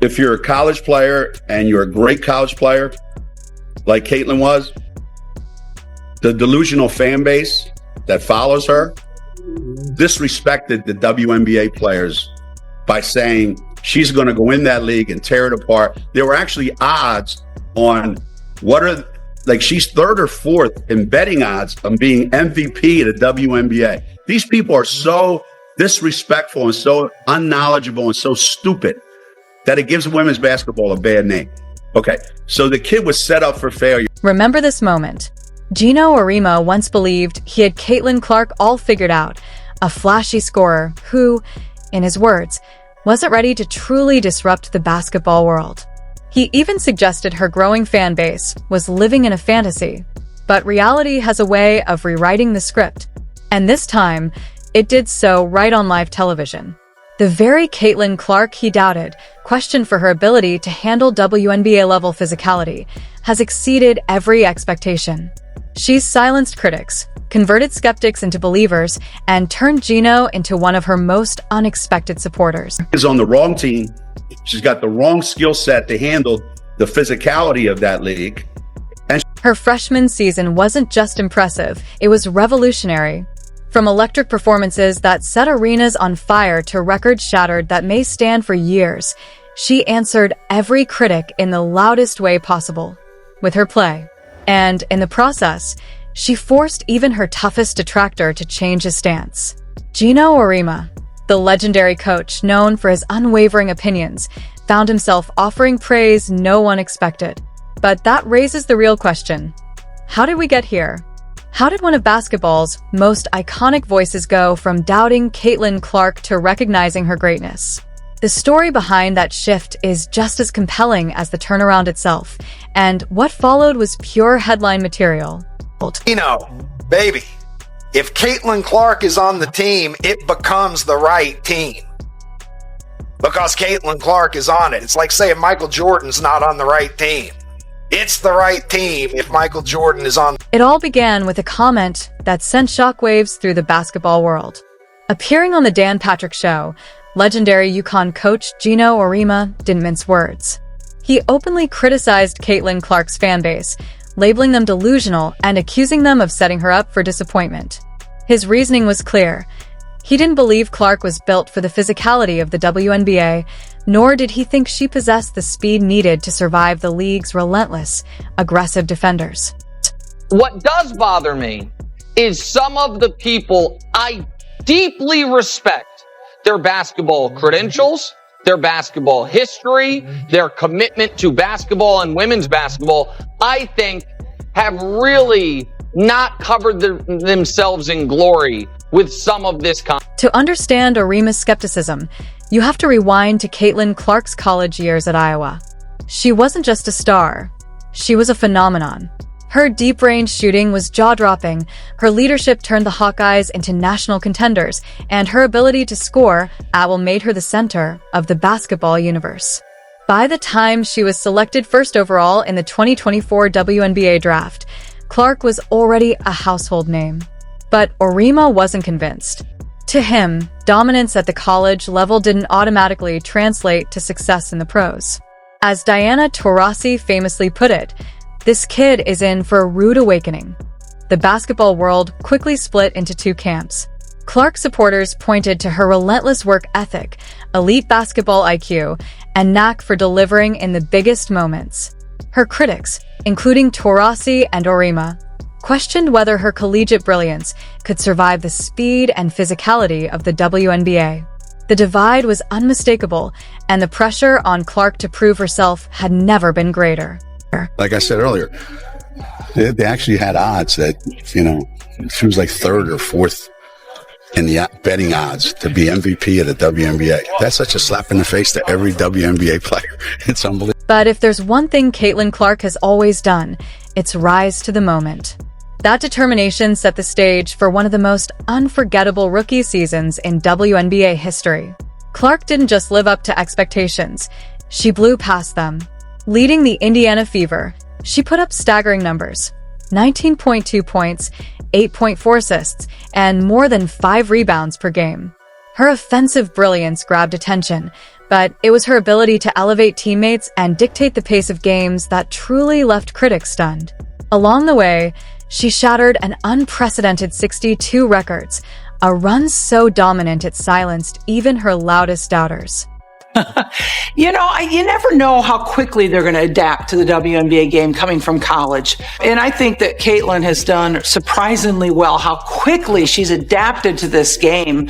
if you're a college player and you're a great college player, like Caitlin was, the delusional fan base that follows her disrespected the WNBA players by saying she's going to go in that league and tear it apart. There were actually odds on she's third or fourth in betting odds on being MVP of the WNBA. These people are so disrespectful and so unknowledgeable and so stupid that it gives women's basketball a bad name. Okay, so the kid was set up for failure. Remember this moment. Geno Auriemma once believed he had Caitlin Clark all figured out, a flashy scorer who, in his words, wasn't ready to truly disrupt the basketball world. He even suggested her growing fan base was living in a fantasy. But reality has a way of rewriting the script. And this time, it did so right on live television. The very Caitlin Clark he doubted, questioned for her ability to handle WNBA-level physicality, has exceeded every expectation. She's silenced critics, converted skeptics into believers, and turned Geno into one of her most unexpected supporters. Is on the wrong team. She's got the wrong skill set to handle the physicality of that league. And her freshman season wasn't just impressive, it was revolutionary. From electric performances that set arenas on fire to records shattered that may stand for years, she answered every critic in the loudest way possible with her play. And in the process, she forced even her toughest detractor to change his stance. Geno Auriemma, the legendary coach known for his unwavering opinions, found himself offering praise no one expected. But that raises the real question. How did we get here? How did one of basketball's most iconic voices go from doubting Caitlin Clark to recognizing her greatness? The story behind that shift is just as compelling as the turnaround itself, and what followed was pure headline material. Baby, if Caitlin Clark is on the team, it becomes the right team. Because Caitlin Clark is on it. It's like saying Michael Jordan's not on the right team. It's the right team if Michael Jordan is on. It all began with a comment that sent shockwaves through the basketball world. Appearing on the Dan Patrick Show, legendary UConn coach Geno Auriemma didn't mince words. He openly criticized Caitlin Clark's fanbase, labeling them delusional and accusing them of setting her up for disappointment. His reasoning was clear. He didn't believe Clark was built for the physicality of the WNBA, nor did he think she possessed the speed needed to survive the league's relentless, aggressive defenders. What does bother me is some of the people I deeply respect, their basketball credentials, their basketball history, their commitment to basketball and women's basketball, I think have really not covered themselves in glory with some of this To understand Auriemma's skepticism, you have to rewind to Caitlin Clark's college years at Iowa. She wasn't just a star, she was a phenomenon. Her deep-range shooting was jaw-dropping, her leadership turned the Hawkeyes into national contenders, and her ability to score made her the center of the basketball universe. By the time she was selected first overall in the 2024 WNBA draft, Clark was already a household name. But Auriemma wasn't convinced. To him, dominance at the college level didn't automatically translate to success in the pros. As Diana Taurasi famously put it, this kid is in for a rude awakening. The basketball world quickly split into two camps. Clark supporters pointed to her relentless work ethic, elite basketball IQ, and knack for delivering in the biggest moments. Her critics, including Taurasi and Auriemma, questioned whether her collegiate brilliance could survive the speed and physicality of the WNBA. The divide was unmistakable, and the pressure on Clark to prove herself had never been greater. Like I said earlier, they actually had odds that, she was like third or fourth in the betting odds to be MVP of the WNBA. That's such a slap in the face to every WNBA player. It's unbelievable. But if there's one thing Caitlin Clark has always done, it's rise to the moment. That determination set the stage for one of the most unforgettable rookie seasons in WNBA history. Clark didn't just live up to expectations, she blew past them. Leading the Indiana Fever, she put up staggering numbers: 19.2 points, 8.4 assists, and more than 5 rebounds per game. Her offensive brilliance grabbed attention, But it was her ability to elevate teammates and dictate the pace of games that truly left critics stunned. Along the way, she shattered an unprecedented 62 records, a run so dominant it silenced even her loudest doubters. You never know how quickly they're going to adapt to the WNBA game coming from college. And I think that Caitlin has done surprisingly well, how quickly she's adapted to this game.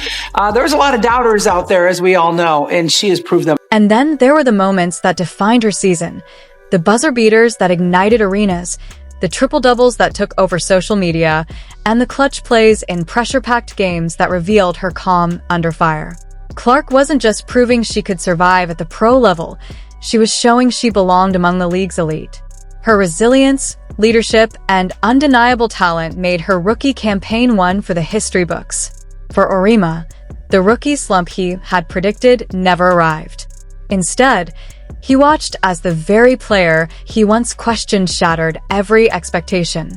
There's a lot of doubters out there, as we all know, and she has proved them. And then there were the moments that defined her season, the buzzer beaters that ignited arenas, the triple-doubles that took over social media, and the clutch plays in pressure-packed games that revealed her calm under fire. Clark wasn't just proving she could survive at the pro level, she was showing she belonged among the league's elite. Her resilience, leadership, and undeniable talent made her rookie campaign one for the history books. For Auriemma, the rookie slump he had predicted never arrived. Instead, he watched as the very player he once questioned shattered every expectation.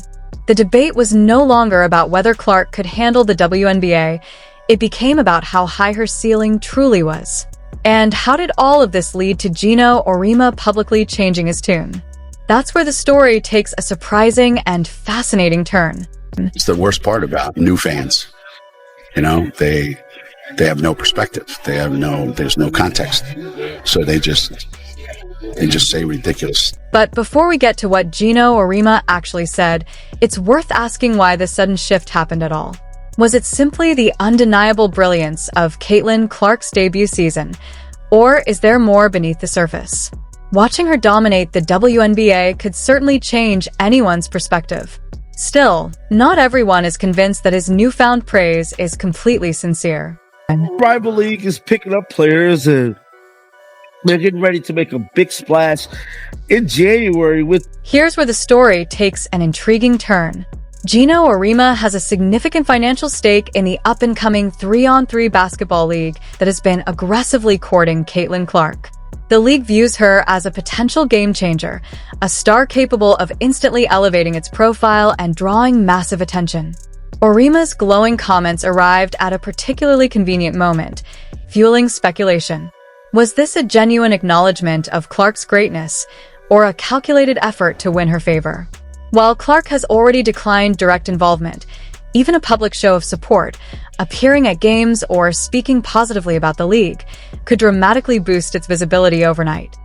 The debate was no longer about whether Clark could handle the WNBA. It became about how high her ceiling truly was. And how did all of this lead to Geno Auriemma publicly changing his tune? That's where the story takes a surprising and fascinating turn. It's the worst part about new fans. They have no perspective. There's no context. So they just say ridiculous. But before we get to what Geno Auriemma actually said, it's worth asking why this sudden shift happened at all. Was it simply the undeniable brilliance of Caitlin Clark's debut season, or is there more beneath the surface? Watching her dominate the WNBA could certainly change anyone's perspective. Still, not everyone is convinced that his newfound praise is completely sincere. Rival League is picking up players and they're getting ready to make a big splash in January with... Here's where the story takes an intriguing turn. Geno Auriemma has a significant financial stake in the up-and-coming 3-on-3 basketball league that has been aggressively courting Caitlin Clark. The league views her as a potential game-changer, a star capable of instantly elevating its profile and drawing massive attention. Auriemma's glowing comments arrived at a particularly convenient moment, fueling speculation. Was this a genuine acknowledgement of Clark's greatness, or a calculated effort to win her favor? While Clark has already declined direct involvement, even a public show of support, appearing at games or speaking positively about the league, could dramatically boost its visibility overnight.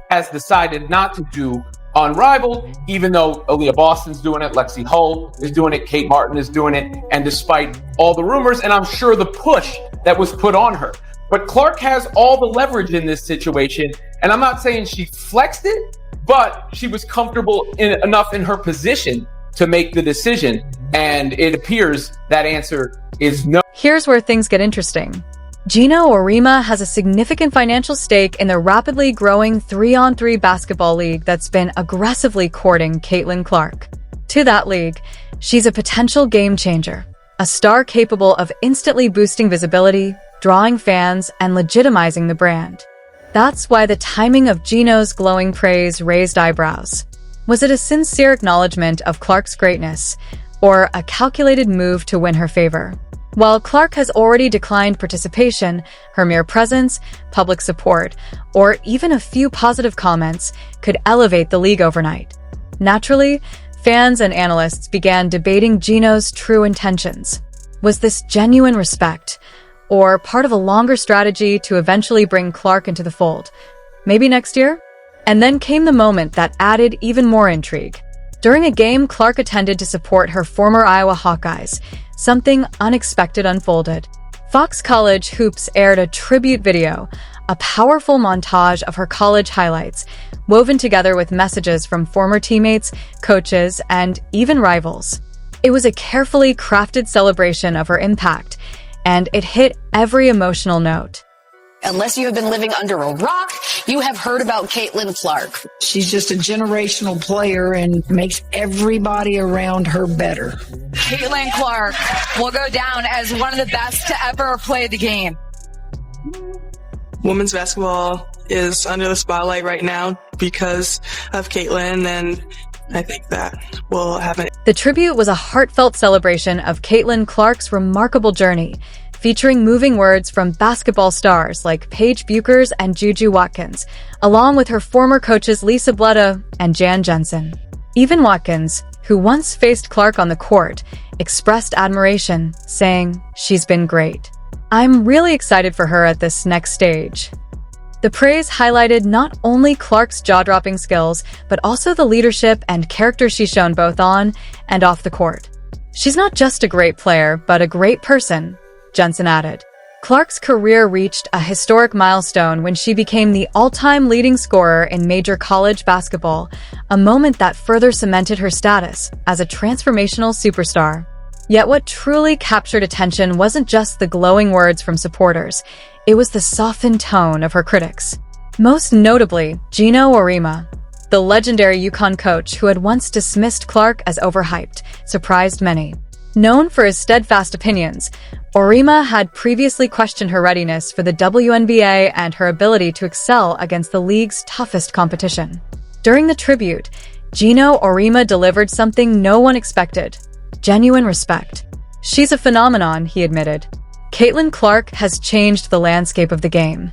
Has decided not to do Unrivaled, even though Aaliyah Boston's doing it, Lexi Hull is doing it, Kate Martin is doing it, and despite all the rumors, and I'm sure the push that was put on her. But Clark has all the leverage in this situation, and I'm not saying she flexed it, but she was comfortable enough in her position to make the decision, and it appears that answer is no. Here's where things get interesting. Geno Auriemma has a significant financial stake in the rapidly growing 3-on-3 basketball league that's been aggressively courting Caitlin Clark. To that league, she's a potential game changer, a star capable of instantly boosting visibility, drawing fans, and legitimizing the brand. That's why the timing of Geno's glowing praise raised eyebrows. Was it a sincere acknowledgement of Clark's greatness, or a calculated move to win her favor? While Clark has already declined participation, her mere presence, public support, or even a few positive comments could elevate the league overnight. Naturally, fans and analysts began debating Geno's true intentions. Was this genuine respect, or part of a longer strategy to eventually bring Clark into the fold? Maybe next year? And then came the moment that added even more intrigue. During a game Clark attended to support her former Iowa Hawkeyes, something unexpected unfolded. Fox College Hoops aired a tribute video, a powerful montage of her college highlights, woven together with messages from former teammates, coaches, and even rivals. It was a carefully crafted celebration of her impact, and it hit every emotional note. Unless you have been living under a rock, you have heard about Caitlin Clark. She's just a generational player and makes everybody around her better. Caitlin Clark will go down as one of the best to ever play the game. Women's basketball is under the spotlight right now because of Caitlin, and I think that will happen. The tribute was a heartfelt celebration of Caitlin Clark's remarkable journey, featuring moving words from basketball stars like Paige Buchers and Juju Watkins, along with her former coaches Lisa Bleda and Jan Jensen. Even Watkins, who once faced Clark on the court, expressed admiration, saying, "She's been great. I'm really excited for her at this next stage." The praise highlighted not only Clark's jaw-dropping skills, but also the leadership and character she's shown both on and off the court. "She's not just a great player, but a great person," Jensen added. Clark's career reached a historic milestone when she became the all-time leading scorer in major college basketball, a moment that further cemented her status as a transformational superstar. Yet what truly captured attention wasn't just the glowing words from supporters, it was the softened tone of her critics. Most notably, Geno Auriemma, the legendary UConn coach who had once dismissed Clark as overhyped, surprised many. Known for his steadfast opinions, Auriemma had previously questioned her readiness for the WNBA and her ability to excel against the league's toughest competition. During the tribute, Geno Auriemma delivered something no one expected: genuine respect. "She's a phenomenon," he admitted. "Caitlin Clark has changed the landscape of the game."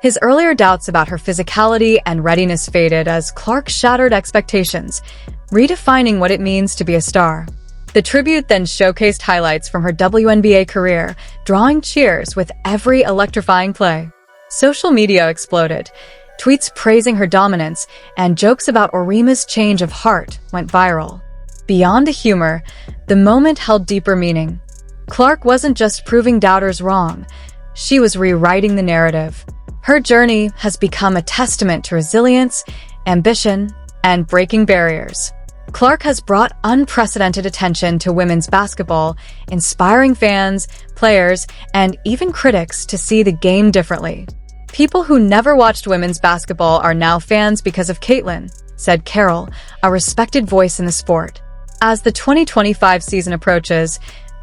His earlier doubts about her physicality and readiness faded as Clark shattered expectations, redefining what it means to be a star. The tribute then showcased highlights from her WNBA career, drawing cheers with every electrifying play. Social media exploded. Tweets praising her dominance and jokes about Auriemma's change of heart went viral. Beyond the humor, the moment held deeper meaning. Clark wasn't just proving doubters wrong, she was rewriting the narrative. Her journey has become a testament to resilience, ambition, and breaking barriers. Clark has brought unprecedented attention to women's basketball, inspiring fans, players, and even critics to see the game differently. "People who never watched women's basketball are now fans because of Caitlin," said Carroll, a respected voice in the sport. As the 2025 season approaches,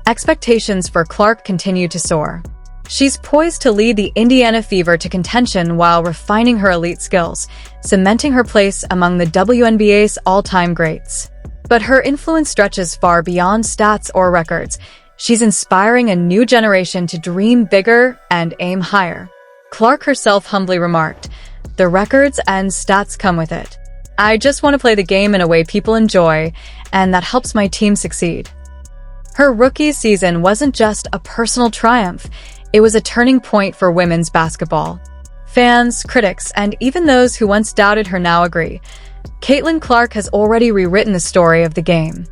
expectations for Clark continue to soar. She's poised to lead the Indiana Fever to contention while refining her elite skills, cementing her place among the WNBA's all-time greats. But her influence stretches far beyond stats or records. She's inspiring a new generation to dream bigger and aim higher. Clark herself humbly remarked, "The records and stats come with it. I just want to play the game in a way people enjoy, and that helps my team succeed." Her rookie season wasn't just a personal triumph, it was a turning point for women's basketball. Fans, critics, and even those who once doubted her now agree. Caitlin Clark has already rewritten the story of the game.